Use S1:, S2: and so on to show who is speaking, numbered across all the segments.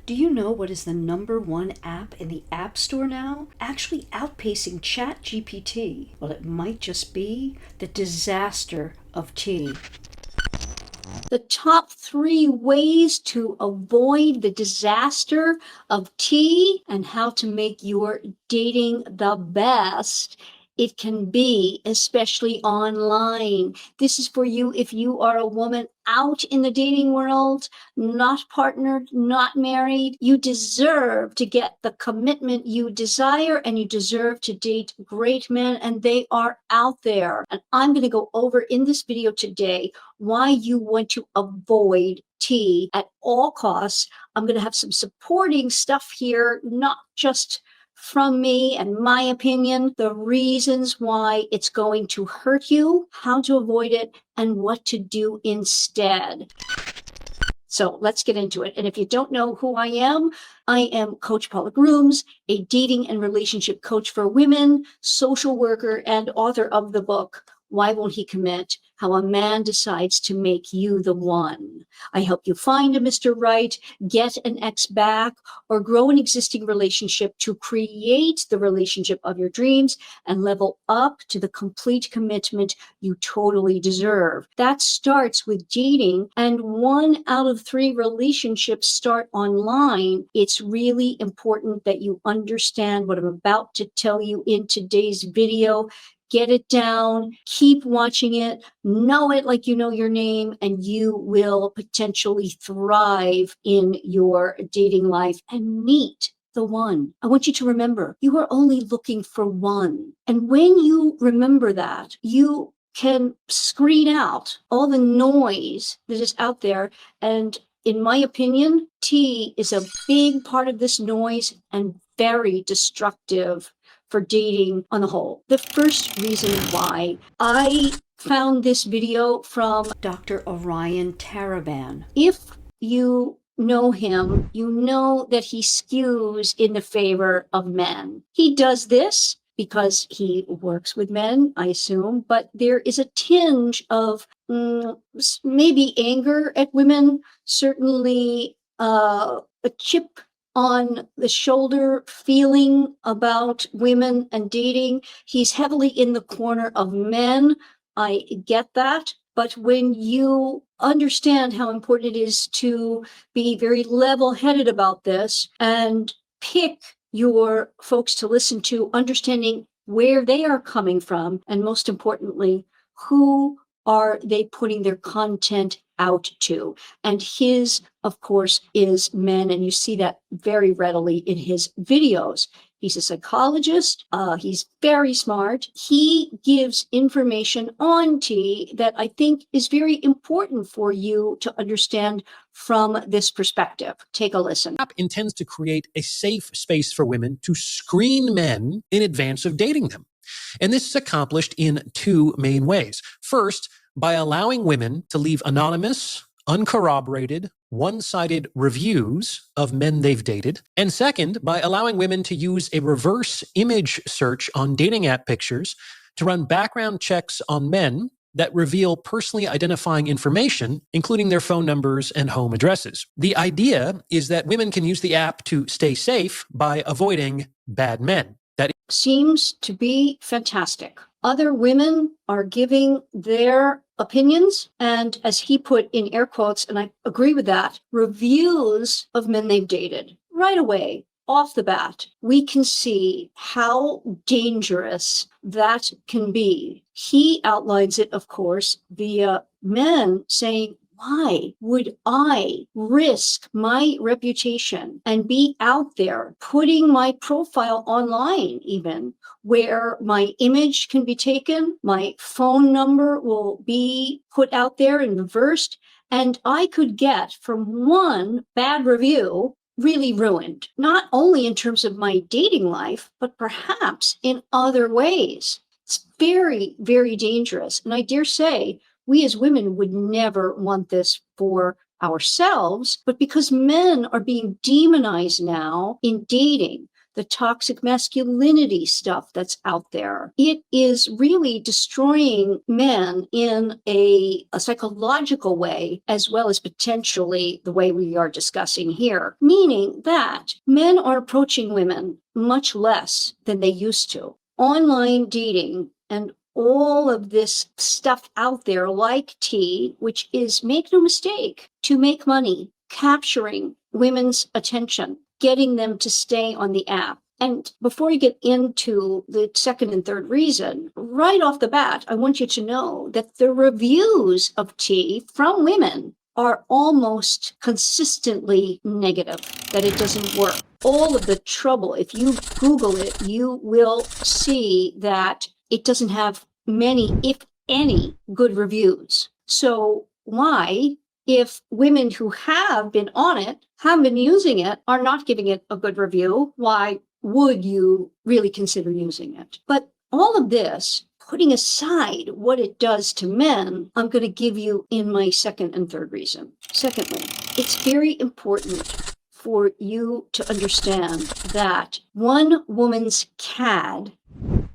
S1: Do you know what is the #1 app in the App Store now? Actually outpacing ChatGPT. Well, it might just be the disaster of tea. The top 3 ways to avoid the disaster of tea and how to make your dating the best it can be, especially online. This is for you if you are a woman out in the dating world, not partnered, not married. You deserve to get the commitment you desire, and you deserve to date great men, and they are out there. And I'm going to go over in this video today why you want to avoid tea at all costs. I'm going to have some supporting stuff here, not just from me and my opinion, the reasons why it's going to hurt you, how to avoid it, and what to do instead. So let's get into it. And if you don't know who I am Coach Paula Grooms, a dating and relationship coach for women, social worker, and author of the book, Why Won't He Commit? How a Man Decides to Make You the One. I help you find a Mr. Right, get an ex back, or grow an existing relationship to create the relationship of your dreams and level up to the complete commitment you totally deserve. That starts with dating, and 1 out of 3 relationships start online. It's really important that you understand what I'm about to tell you in today's video. Get it down, keep watching it, know it like you know your name, and you will potentially thrive in your dating life and meet the one. I want you to remember, you are only looking for one. And when you remember that, you can screen out all the noise that is out there. And in my opinion, tea is a big part of this noise and very destructive for dating on the whole. The first reason why I found this video from Dr. Orion Taraban. If you know him, you know that he skews in the favor of men. He does this because he works with men, I assume, but there is a tinge of maybe anger at women, certainly a chip on the shoulder feeling about women and dating. He's heavily in the corner of men. I get that. But when you understand how important it is to be very level-headed about this and pick your folks to listen to, understanding where they are coming from, and most importantly, who are they putting their content out to? And his, of course, is men, and you see that very readily in his videos. He's a psychologist. He's very smart. He gives information on tea that I think is very important for you to understand from this perspective. Take a listen.
S2: App intends to create a safe space for women to screen men in advance of dating them. And this is accomplished in 2 main ways. First, by allowing women to leave anonymous, uncorroborated, one-sided reviews of men they've dated. And second, by allowing women to use a reverse image search on dating app pictures to run background checks on men that reveal personally identifying information, including their phone numbers and home addresses. The idea is that women can use the app to stay safe by avoiding bad men. That
S1: seems to be fantastic. Other women are giving their opinions, and as he put in air quotes, and I agree with that, reviews of men they've dated. Right away, off the bat, we can see how dangerous that can be. He outlines it, of course, via men saying, why would I risk my reputation and be out there putting my profile online, even where my image can be taken, my phone number will be put out there and reversed, and I could get from one bad review really ruined, not only in terms of my dating life, but perhaps in other ways. It's very, very dangerous. And I dare say, we as women would never want this for ourselves, but because men are being demonized now in dating, the toxic masculinity stuff that's out there. It is really destroying men in a psychological way, as well as potentially the way we are discussing here, meaning that men are approaching women much less than they used to. Online dating and all of this stuff out there like T, which is, make no mistake, to make money, capturing women's attention, getting them to stay on the app. And before you get into the second and third reason, right off the bat, I want you to know that the reviews of T from women are almost consistently negative, that it doesn't work. All of the trouble, if you Google it, you will see that it doesn't have many, if any, good reviews. So why, if women who have been on it, have been using it, are not giving it a good review, why would you really consider using it? But all of this, putting aside what it does to men, I'm going to give you in my second and third reason. Secondly, it's very important for you to understand that one woman's CAD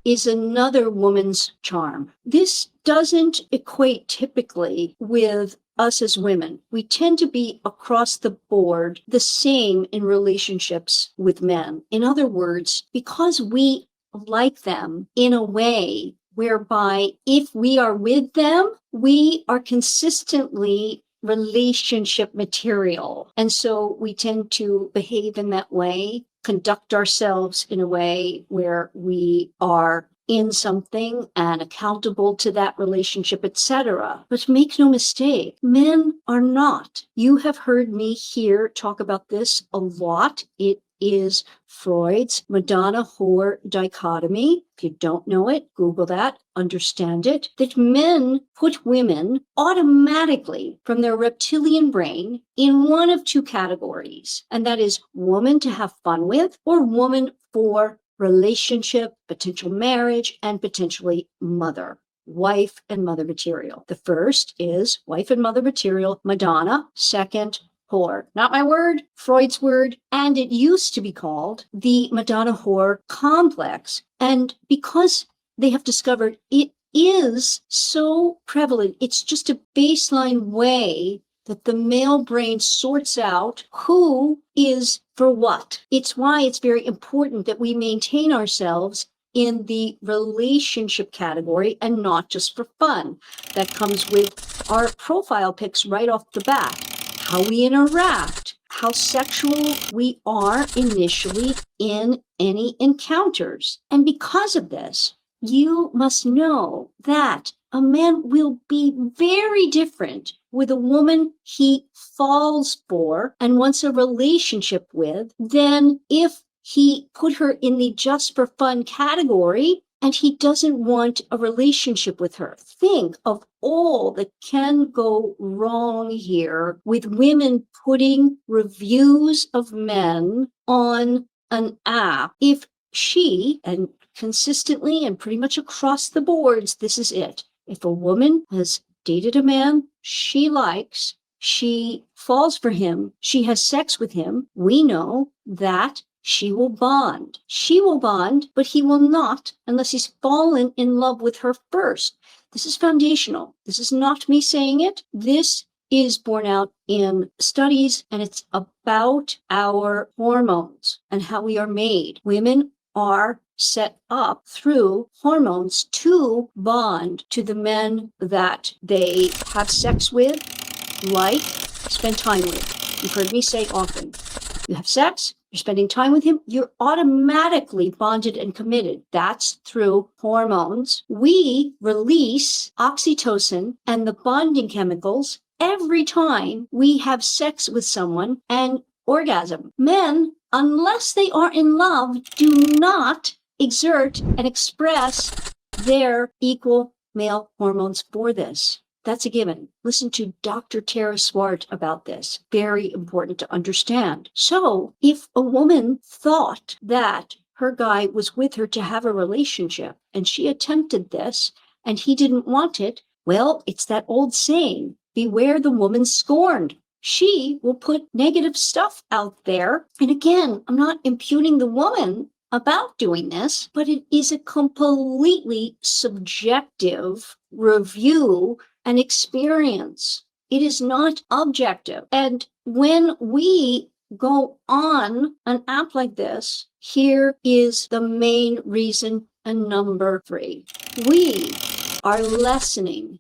S1: is another woman's charm. This doesn't equate typically with us as women. We tend to be across the board the same in relationships with men. In other words, because we like them in a way whereby if we are with them, we are consistently relationship material. And so we tend to behave in that way, conduct ourselves in a way where we are in something and accountable to that relationship, etc. But make no mistake, men are not. You have heard me here talk about this a lot. It is Freud's Madonna whore dichotomy. If you don't know it, Google that, understand it, that men put women automatically from their reptilian brain in one of two categories, and that is woman to have fun with or woman for relationship, potential marriage, and potentially mother. Wife and mother material. The first is wife and mother material, Madonna. Second, whore. Not my word, Freud's word. And it used to be called the Madonna whore complex. And because they have discovered it is so prevalent, it's just a baseline way that the male brain sorts out who is for what. It's why it's very important that we maintain ourselves in the relationship category and not just for fun. That comes with our profile pics right off the bat. How we interact, how sexual we are initially in any encounters. And because of this, you must know that a man will be very different with a woman he falls for and wants a relationship with than if he put her in the just for fun category and he doesn't want a relationship with her. Think of all that can go wrong here with women putting reviews of men on an app. If she, and consistently and pretty much across the boards, this is it. If a woman has dated a man she likes, she falls for him, she has sex with him, we know that she will bond. She will bond, but he will not unless he's fallen in love with her first. This is foundational. This is not me saying it. This is borne out in studies, and it's about our hormones and how we are made. Women are set up through hormones to bond to the men that they have sex with, like, spend time with. You've heard me say often, you have sex, you're spending time with him, you're automatically bonded and committed. That's through hormones. We release oxytocin and the bonding chemicals every time we have sex with someone and orgasm. Men, unless they are in love, do not exert and express their equal male hormones for this. That's a given. Listen to Dr. Tara Swart about this. Very important to understand. So if a woman thought that her guy was with her to have a relationship and she attempted this and he didn't want it, well, it's that old saying, beware the woman scorned. she will put negative stuff out there. And again, I'm not impugning the woman about doing this, but it is a completely subjective review and experience. It is not objective. And when we go on an app like this, here is the main reason. And number 3, we are lessening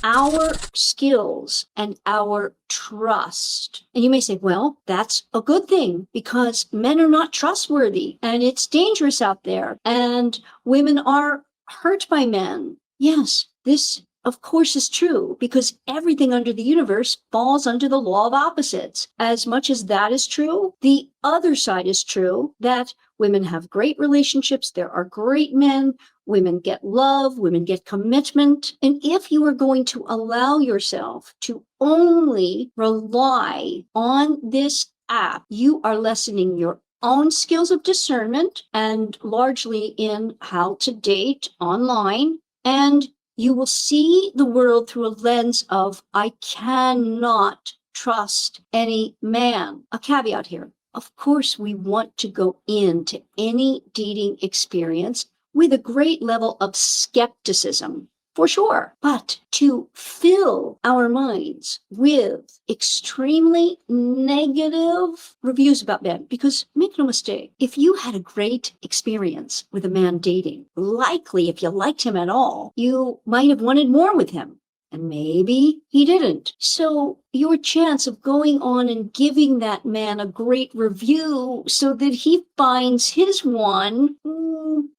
S1: our skills and our trust. And you may say, well, that's a good thing because men are not trustworthy and it's dangerous out there and women are hurt by men. Yes, this of course is true because everything under the universe falls under the law of opposites. As much as that is true, the other side is true, that women have great relationships, there are great men, women get love, women get commitment. And if you are going to allow yourself to only rely on this app, you are lessening your own skills of discernment and largely in how to date online. And you will see the world through a lens of, I cannot trust any man. A caveat here. Of course, we want to go into any dating experience with a great level of skepticism, for sure. But to fill our minds with extremely negative reviews about men, because make no mistake, if you had a great experience with a man dating, likely if you liked him at all, you might have wanted more with him. And maybe he didn't. So your chance of going on and giving that man a great review so that he finds his one,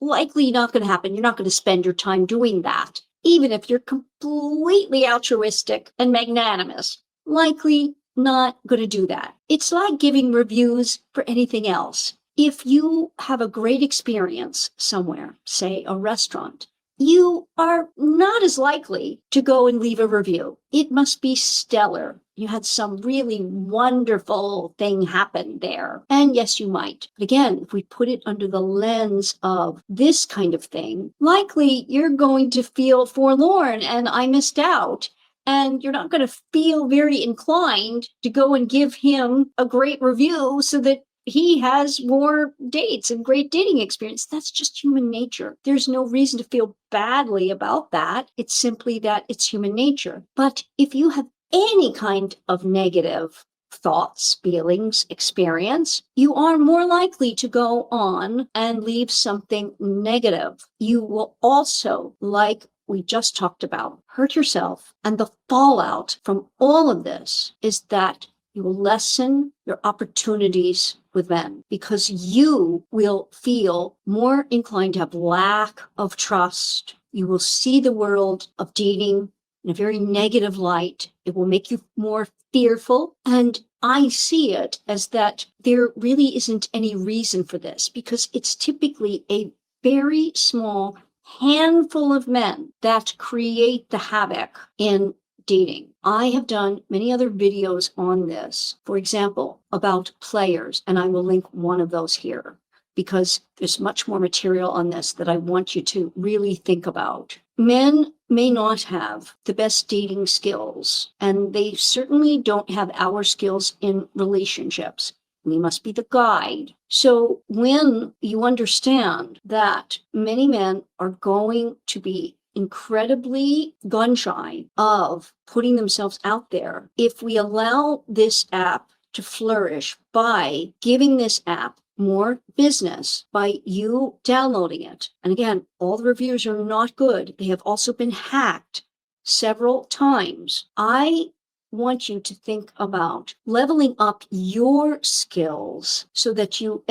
S1: likely not going to happen. You're not going to spend your time doing that. Even if you're completely altruistic and magnanimous, likely not going to do that. It's like giving reviews for anything else. If you have a great experience somewhere, say a restaurant, you are not as likely to go and leave a review. It must be stellar. You had some really wonderful thing happen there. And yes, you might. But again, if we put it under the lens of this kind of thing, likely you're going to feel forlorn and I missed out. And you're not going to feel very inclined to go and give him a great review so that he has more dates and great dating experience. That's just human nature. There's no reason to feel badly about that. It's simply that it's human nature. But if you have any kind of negative thoughts, feelings, experience, you are more likely to go on and leave something negative. You will also, like we just talked about, hurt yourself. And the fallout from all of this is that you will lessen your opportunities with men because you will feel more inclined to have lack of trust. You will see the world of dating in a very negative light. It will make you more fearful. And I see it as that there really isn't any reason for this because it's typically a very small handful of men that create the havoc in dating. I have done many other videos on this, for example, about players, and I will link one of those here because there's much more material on this that I want you to really think about. Men may not have the best dating skills, and they certainly don't have our skills in relationships. We must be the guide. So when you understand that many men are going to be incredibly gun shy of putting themselves out there, if we allow this app to flourish by giving this app more business by you downloading it. And again, all the reviews are not good. They have also been hacked several times. I want you to think about leveling up your skills so that you,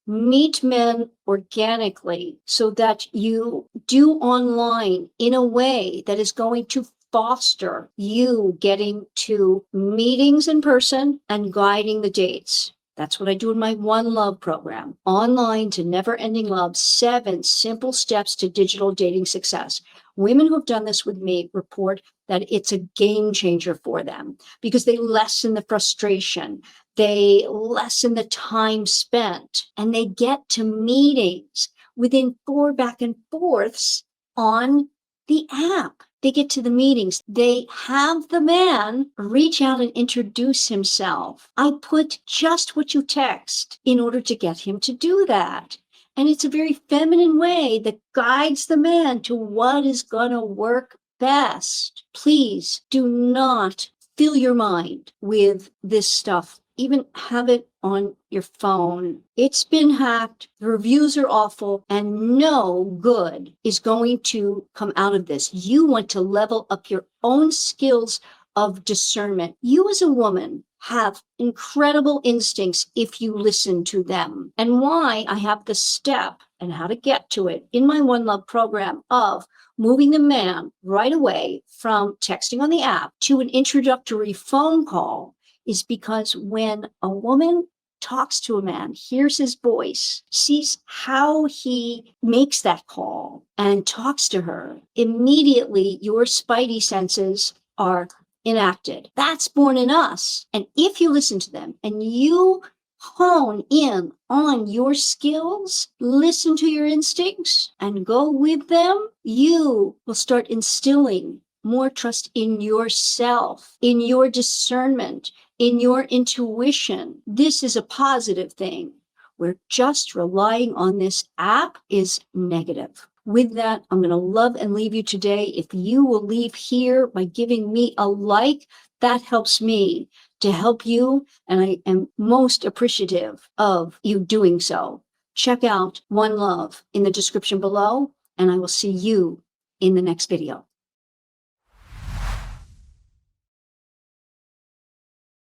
S1: meet men organically, so that you do online in a way that is going to foster you getting to meetings in person and guiding the dates. That's what I do in my One Love program. Online to Never Ending Love, 7 simple steps to digital dating success. Women who have done this with me report that it's a game changer for them because they lessen the frustration, they lessen the time spent, and they get to meetings within 4 back and forths on the app. They get to the meetings. They have the man reach out and introduce himself. I put just what you text in order to get him to do that. And it's a very feminine way that guides the man to what is going to work best. Please do not fill your mind with this stuff. Even have it on your phone. It's been hacked. The reviews are awful, and no good is going to come out of this. You want to level up your own skills of discernment. You as a woman have incredible instincts if you listen to them. And why I have the step and how to get to it in my One Love program of moving the man right away from texting on the app to an introductory phone call is because when a woman talks to a man, hears his voice, sees how he makes that call and talks to her, immediately your spidey senses are enacted. That's born in us. And if you listen to them and you hone in on your skills, listen to your instincts and go with them, you will start instilling more trust in yourself, in your discernment, in your intuition. This is a positive thing. We're just relying on this app is negative. With that, I'm going to love and leave you today. If you will leave here by giving me a like, that helps me to help you, and I am most appreciative of you doing so. Check out One Love in the description below, and I will see you in the next video.